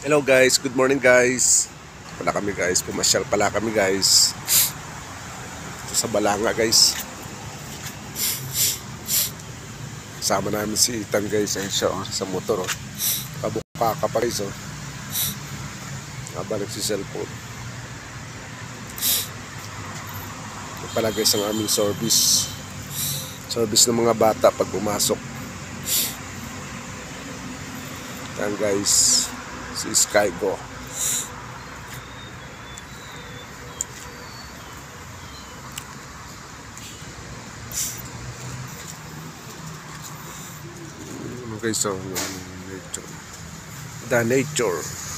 Hello guys, good morning guys. Pala kami guys, pumasyal pala kami guys. Sa Balanga guys. Kasama namin si Ethan guys, ayun siya sa motor oh. Kabuka ka pa guys oh. Nabalik si cellphone. Ito pala guys ang aming service. Service ng mga bata pag pumasok. Yan guys, si Skygo. Ano guys, so nature. The nature.